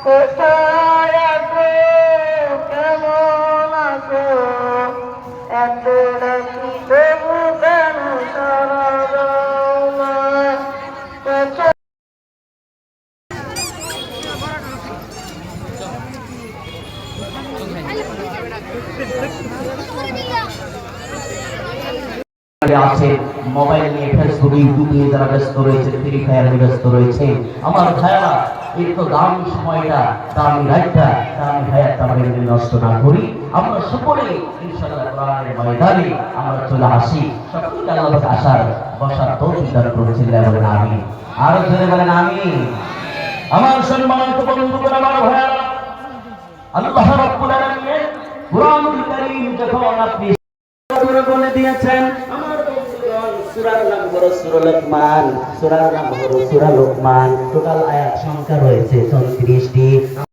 কোথায় আছো, কেমন আছো, এত ডাকি তবু কেন সারা দাও না? আছে মোবাইল নিয়ে ফেসবুক ইউটিউব নিয়ে যারা ব্যস্ত রয়েছে, ফ্রি ফায়ার নিয়ে ব্যস্ত রয়েছে, আমার ভাইয়ারা এই তো দামি সময়টা, দামি রাতটা, দামি হায়াতটা আমরা যদি নষ্ট না করি, আমরা সকলে ইনশাআল্লাহ কোরআনের ময়দানে আমরা চলে আসি। সকলকে আল্লাহ পাক আসার বসার তৌফিক দান করেছেন, বলেন আমিন। আর জোরে বলেন আমিন। আমার সম্মানিত বন্ধুগণ, আমার ভাইয়ারা, আল্লাহ রাব্বুল আলামিন কুরআনুল কারীম যখন আপনি বলে দিয়েছেন, আমার বন্ধুগণ, সূরার নাম হলো সূরা লোকমান, সূরার নাম হলো সূরা লোকমান। টোটাল আয়াত সংখ্যা রয়েছে 34টি।